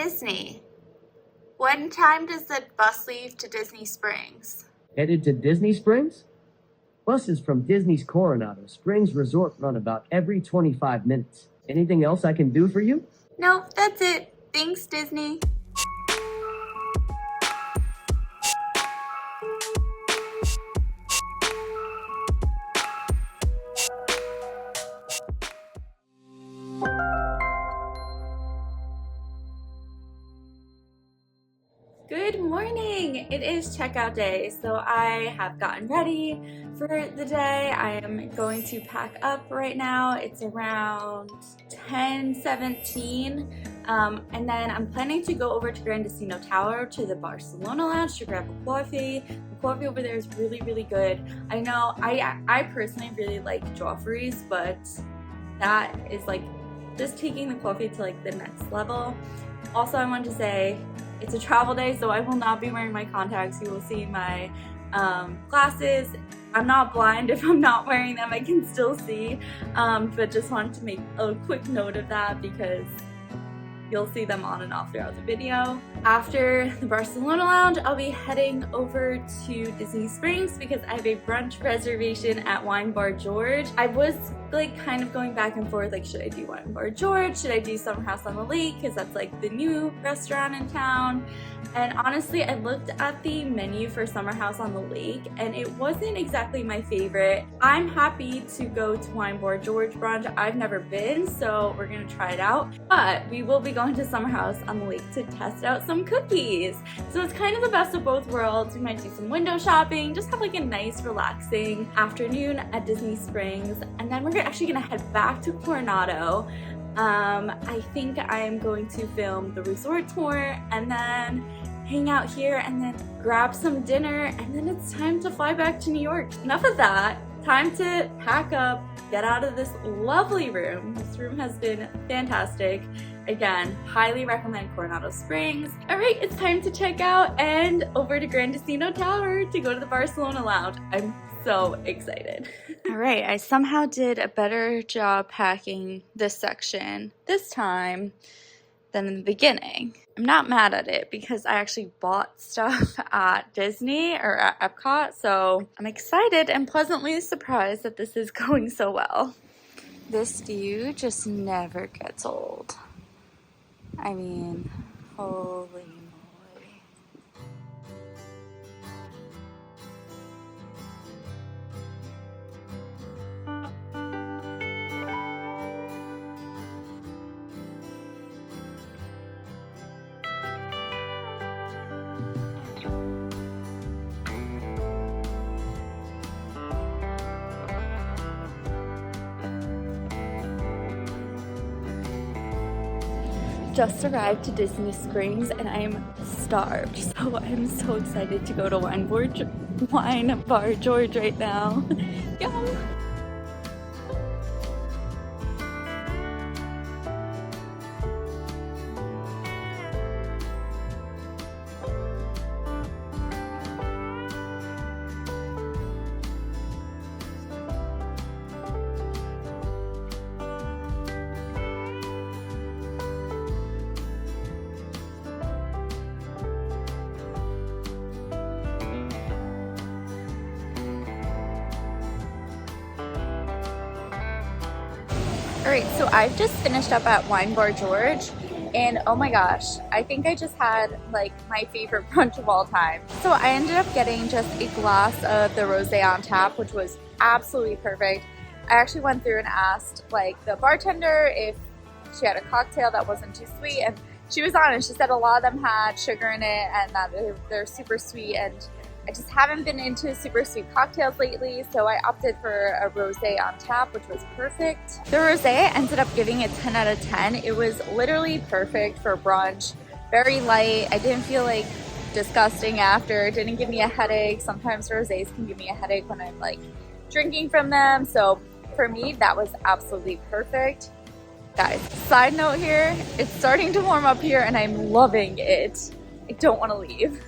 Disney. What time does the bus leave to Disney Springs? Headed to Disney Springs? Buses from Disney's Coronado Springs Resort run about every 25 minutes. Anything else I can do for you? No, that's it. Thanks, Disney. Good morning! It is checkout day, so I have gotten ready for the day. I am going to pack up right now. It's around 10:17, and then I'm planning to go over to Graciety Tower to the Barcelona lounge to grab a coffee. The coffee over there is really, really good. I know I personally really like Joffrey's, but that is like just taking the coffee to like the next level. Also, I wanted to say, it's a travel day, so I will not be wearing my contacts. You will see my glasses. I'm not blind. If I'm not wearing them, I can still see. But just wanted to make a quick note of that because you'll see them on and off throughout the video. After the Barcelona lounge, I'll be heading over to Disney Springs because I have a brunch reservation at Wine Bar George. I was like kind of going back and forth, like, should I do Wine Bar George? Should I do Summer House on the Lake? Because that's like the new restaurant in town. And honestly, I looked at the menu for Summer House on the Lake and it wasn't exactly my favorite. I'm happy to go to Wine Bar George brunch. I've never been, so we're gonna try it out. But we will be going to Summer House on the Lake to test out some cookies. So it's kind of the best of both worlds. We might do some window shopping, just have like a nice relaxing afternoon at Disney Springs. And then we're actually gonna head back to Coronado. I think I'm going to film the resort tour and then hang out here and then grab some dinner, and then it's time to fly back to New York. Enough of that. Time to pack up, get out of this lovely room. This room has been fantastic. Again, highly recommend Coronado Springs. All right, it's time to check out and over to Graciety Tower to go to the Barcelona lounge. I'm so excited. All right, I somehow did a better job packing this section this time than in the beginning. I'm not mad at it because I actually bought stuff at Disney or at Epcot, so I'm excited and pleasantly surprised that this is going so well. This view just never gets old. I mean, holy moly. Just arrived to Disney Springs and I'm starved, so I'm so excited to go to Wine Bar George right now. Yum! Alright, so I've just finished up at Wine Bar George and oh my gosh, I think I just had like my favorite brunch of all time. So I ended up getting just a glass of the rosé on tap, which was absolutely perfect. I actually went through and asked like the bartender if she had a cocktail that wasn't too sweet, and she was honest. She said a lot of them had sugar in it and that they're super sweet, and I just haven't been into super sweet cocktails lately, so I opted for a rosé on tap, which was perfect. The rosé, I ended up giving it 10 out of 10. It was literally perfect for brunch. Very light. I didn't feel like disgusting after. It didn't give me a headache. Sometimes rosés can give me a headache when I'm like drinking from them. So for me, that was absolutely perfect. Guys, side note here, it's starting to warm up here and I'm loving it. I don't want to leave.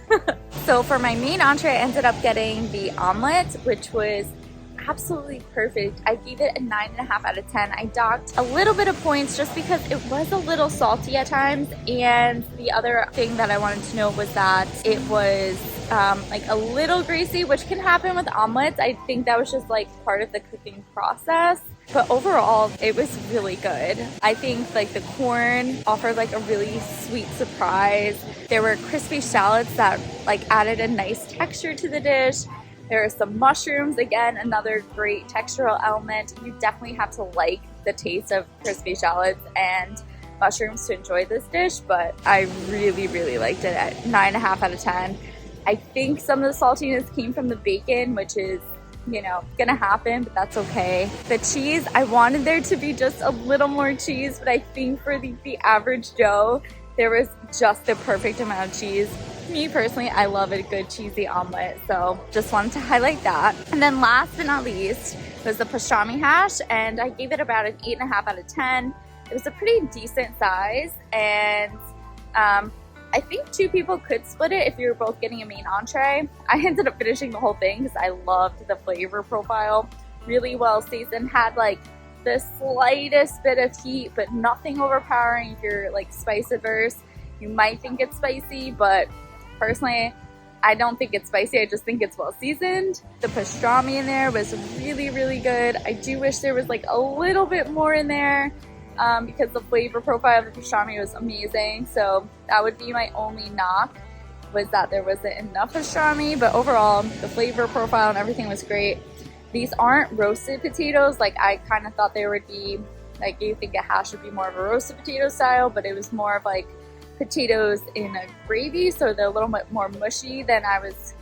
So for my main entree, I ended up getting the omelet, which was absolutely perfect. I gave it a 9.5 out of 10. I docked a little bit of points just because it was a little salty at times, and the other thing that I wanted to note was that it was like a little greasy, which can happen with omelets. I think that was just like part of the cooking process. But overall, it was really good. I think like the corn offered like a really sweet surprise. There were crispy shallots that like added a nice texture to the dish. There are some mushrooms, again, another great textural element. You definitely have to like the taste of crispy shallots and mushrooms to enjoy this dish, but I really, really liked it at 9.5 out of 10. I think some of the saltiness came from the bacon, which is, you know, gonna happen, but that's okay. The cheese, I wanted there to be just a little more cheese, but I think for the average Joe, there was just the perfect amount of cheese. Me personally, I love a good cheesy omelet, so just wanted to highlight that. And then last but not least was the pastrami hash, and I gave it about an 8.5 out of 10. It was a pretty decent size, and I think 2 people could split it if you were both getting a main entree. I ended up finishing the whole thing because I loved the flavor profile. Really well seasoned, had like the slightest bit of heat, but nothing overpowering. If you're like spice averse, you might think it's spicy, but personally, I don't think it's spicy. I just think it's well seasoned. The pastrami in there was really, really good. I do wish there was like a little bit more in there because the flavor profile of the pastrami was amazing. So that would be my only knock, was that there wasn't enough pastrami, but overall the flavor profile and everything was great. These aren't roasted potatoes like I kind of thought they would be. Like, you think a hash would be more of a roasted potato style, but it was more of like potatoes in a gravy, so they're a little bit more mushy than I was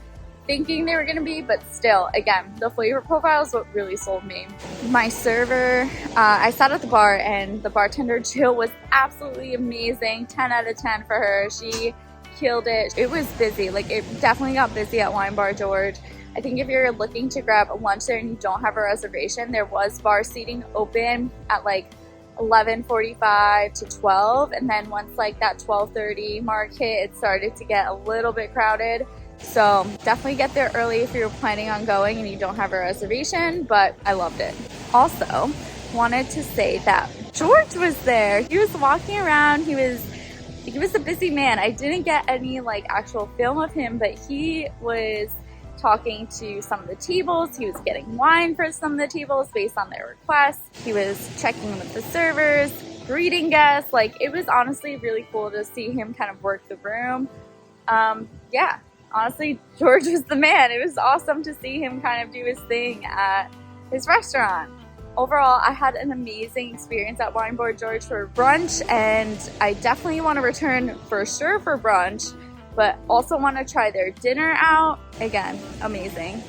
thinking they were going to be, but still, again, the flavor profile is what really sold me. My server, I sat at the bar, and the bartender Jill was absolutely amazing. 10 out of 10 for her. She killed it. It was busy. Like, it definitely got busy at Wine Bar George. I think if you're looking to grab a lunch there and you don't have a reservation, there was bar seating open at like 11:45 to 12, and then once like that 12:30 mark hit, it started to get a little bit crowded. So definitely get there early if you're planning on going and you don't have a reservation, but I loved it. Also, wanted to say that George was there. He was walking around. He was a busy man. I didn't get any like actual film of him, but he was talking to some of the tables. He was getting wine for some of the tables based on their requests. He was checking with the servers, greeting guests. Like, it was honestly really cool to see him kind of work the room. Yeah, honestly, George was the man. It was awesome to see him kind of do his thing at his restaurant. Overall, I had an amazing experience at Wine Bar George for brunch, and I definitely want to return for sure for brunch, but also want to try their dinner out. Again, amazing.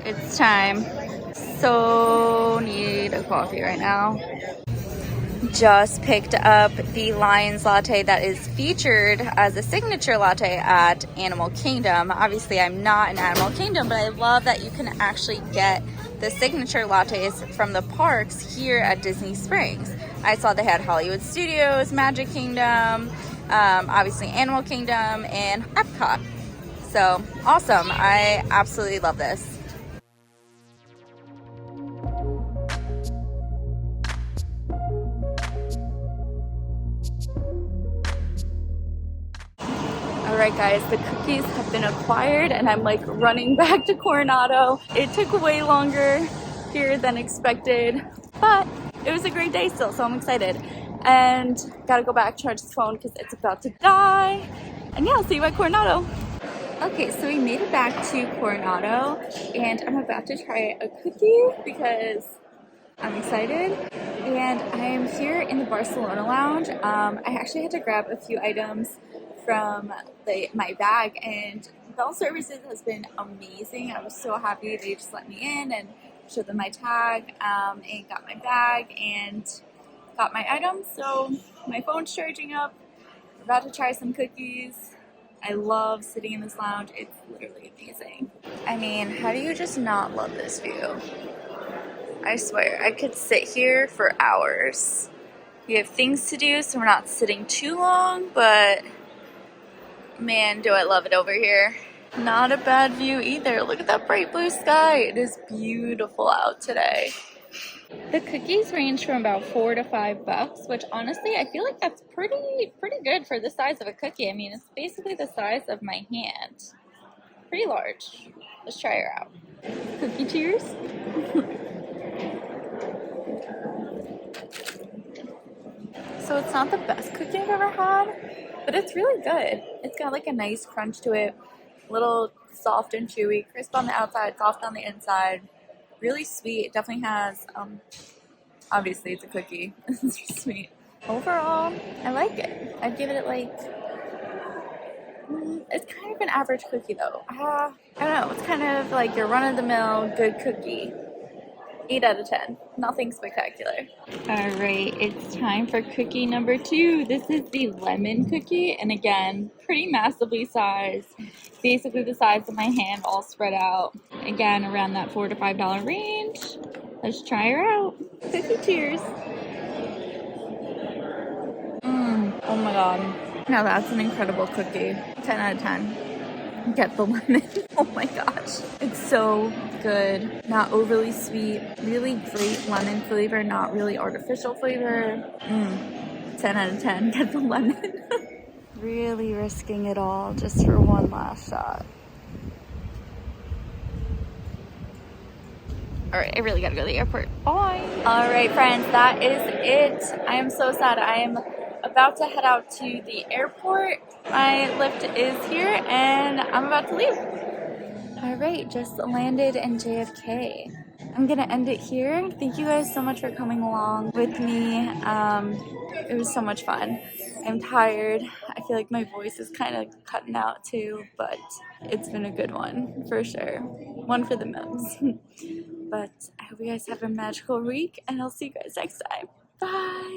It's time. So need a coffee right now. Just picked up the Lion's Latte that is featured as a signature latte at Animal Kingdom. Obviously, I'm not in Animal Kingdom, but I love that you can actually get the signature lattes from the parks here at Disney Springs. I saw they had Hollywood Studios, Magic Kingdom, obviously Animal Kingdom, and Epcot. So awesome. I absolutely love this. Alright guys, the cookies have been acquired and I'm like running back to Coronado. It took way longer here than expected, but it was a great day still, so I'm excited. And gotta go back, charge this phone because it's about to die. And yeah, I'll see you at Coronado. Okay, so we made it back to Coronado and I'm about to try a cookie because I'm excited. And I am here in the Barcelona lounge. I actually had to grab a few items from my bag, and Bell Services has been amazing. I was so happy. They just let me in and showed them my tag and got my bag and got my items. So my phone's charging up About to try some cookies. I love sitting in this lounge. It's literally amazing. I mean, how do you just not love this view? I swear, I could sit here for hours. We have things to do, so we're not sitting too long, but man, do I love it over here. Not a bad view either. Look at that bright blue sky. It is beautiful out today. The cookies range from about $4 to $5, which honestly I feel like that's pretty good for the size of a cookie. I mean, it's basically the size of my hand. Pretty large. Let's try her out. Cookie cheers. So it's not the best cookie I've ever had, but it's really good. It's got like a nice crunch to it, a little soft and chewy, crisp on the outside, soft on the inside. Really sweet. It definitely has, obviously it's a cookie. It's sweet. Overall, I like it. I'd give it like, it's kind of an average cookie though. I don't know, it's kind of like your run-of-the-mill good cookie. 8 out of 10. Nothing spectacular. Alright, it's time for cookie number 2. This is the lemon cookie, and again, pretty massively sized. Basically the size of my hand all spread out. Again, around that $4 to $5 range. Let's try her out. Cookie cheers. Oh my god. Now that's an incredible cookie. 10 out of 10. Get the lemon. Oh my gosh. It's so good. Not overly sweet. Really great lemon flavor. Not really artificial flavor. 10 out of 10. Get the lemon. Really risking it all just for one last shot. Alright, I really gotta go to the airport. Bye. Alright, friends, that is it. I am so sad. I am about to head out to the airport. My lift is here and I'm about to leave. Alright, just landed in JFK. I'm gonna end it here. Thank you guys so much for coming along with me. It was so much fun. I'm tired. I feel like my voice is kind of cutting out too, but it's been a good one for sure. One for the memes. But I hope you guys have a magical week and I'll see you guys next time. Bye!